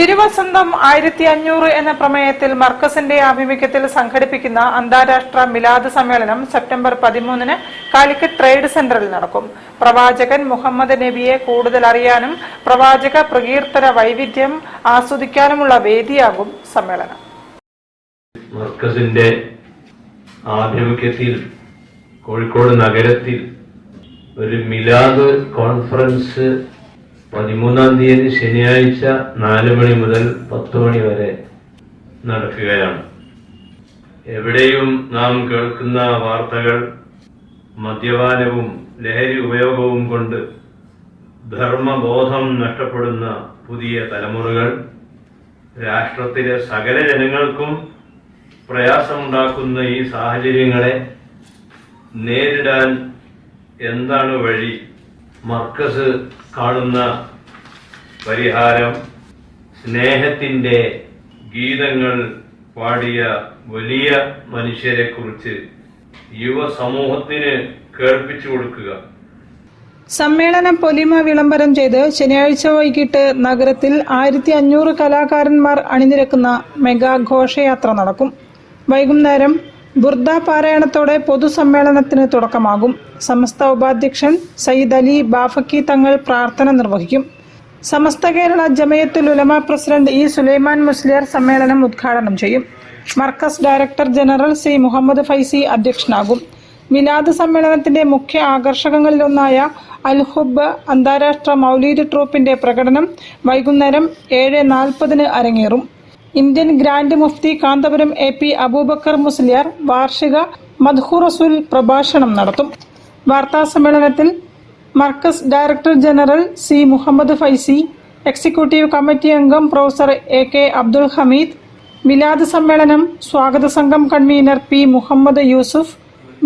തിരുവസന്തം 1500 എന്ന പ്രമേയത്തിൽ മർക്കസിന്റെ ആഭിമുഖ്യത്തിൽ സംഘടിപ്പിക്കുന്ന അന്താരാഷ്ട്ര മിലാദ് സമ്മേളനം സെപ്റ്റംബർ 13 കാലിക്കറ്റ് ട്രേഡ് സെന്ററിൽ നടക്കും. പ്രവാചകൻ മുഹമ്മദ് നബിയെ കൂടുതൽ അറിയാനും പ്രവാചക പ്രകീർത്തന വൈവിധ്യം ആസ്വദിക്കാനുമുള്ള വേദിയാകും സമ്മേളനം. മർക്കസിന്റെ ആഭിമുഖ്യത്തിൽ കോഴിക്കോട് നഗരത്തിൽ ഒരു മിലാദ് കോൺഫറൻസ് 13-ാം തീയതി ശനിയാഴ്ച 4 മണി മുതൽ 10 മണി വരെ നടക്കുകയാണ്. എവിടെയും നാം കേൾക്കുന്ന വാർത്തകൾ മദ്യപാനവും ലഹരി ഉപയോഗവും കൊണ്ട് ധർമ്മബോധം നഷ്ടപ്പെടുന്ന പുതിയ തലമുറകൾ രാഷ്ട്രത്തിലെ സകല ജനങ്ങൾക്കും പ്രയാസമുണ്ടാക്കുന്ന ഈ സാഹചര്യങ്ങളെ നേരിടാൻ എന്താണ് വഴി? മർക്കസ് കാണുന്ന പരിഹാരം സ്നേഹത്തിന്റെ ഗീതങ്ങൾ പാടിയ വലിയ മനുഷ്യരെ കുറിച്ച് യുവസമൂഹത്തിന് കേൾപ്പിച്ചു കൊടുക്കുക. സമ്മേളനം പൊലിമ വിളംബരം ചെയ്ത് ശനിയാഴ്ച വൈകിട്ട് നഗരത്തിൽ 1500 കലാകാരന്മാർ അണിനിരക്കുന്ന മെഗാ ഘോഷയാത്ര നടക്കും. വൈകുന്നേരം ബുർദ പാരായണത്തോടെ പൊതുസമ്മേളനത്തിന് തുടക്കമാകും. സമസ്ത ഉപാധ്യക്ഷൻ സയ്യിദ് അലി ബാഫക്കി തങ്ങൾ പ്രാർത്ഥന നിർവഹിക്കും. സമസ്ത കേരള ജമയത്തുൽ ഉലമ പ്രസിഡന്റ് ഇ സുലൈമാൻ മുസ്ലിയാർ സമ്മേളനം ഉദ്ഘാടനം ചെയ്യും. Markaz director general C Muhammad Faizy അധ്യക്ഷനാകും. മിലാദ് സമ്മേളനത്തിന്റെ മുഖ്യ ആകർഷകങ്ങളിലൊന്നായ അൽ ഹുബ്ബ് അന്താരാഷ്ട്ര മൗലീദ് ട്രൂപ്പിന്റെ പ്രകടനം വൈകുന്നേരം 7:40 അരങ്ങേറും. ഇന്ത്യൻ ഗ്രാൻഡ് മുഫ്തി കാന്തപുരം AP അബൂബക്കർ മുസ്ലിയാർ വാർഷിക മദ്ഹു റസൂൽ പ്രഭാഷണം നടത്തും. വാർത്താ സമ്മേളനത്തിൽ Markaz director general C Muhammad Faizy, executive committee അംഗം പ്രൊഫസർ AK അബ്ദുൽ ഹമീദ്, മിലാദ് സമ്മേളനം സ്വാഗത സംഘം convener P Muhammad Yusuf,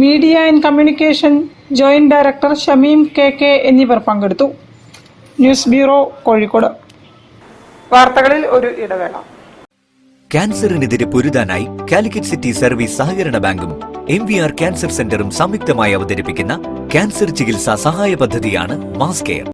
media and communication joint director Shameem KK എന്നിവർ പങ്കെടുത്തു. News bureau, Kozhikode. വാർത്തകളിൽ ഒരു ഇടവേള. ക്യാൻസറിനെതിരെ പൊരുതാനായി കാലിക്കറ്റ് സിറ്റി സർവീസ് സഹകരണ ബാങ്കും MVR ക്യാൻസർ സെന്ററും സംയുക്തമായി അവതരിപ്പിക്കുന്ന ക്യാൻസർ ചികിത്സാ സഹായ പദ്ധതിയാണ് മാസ് കെയർ.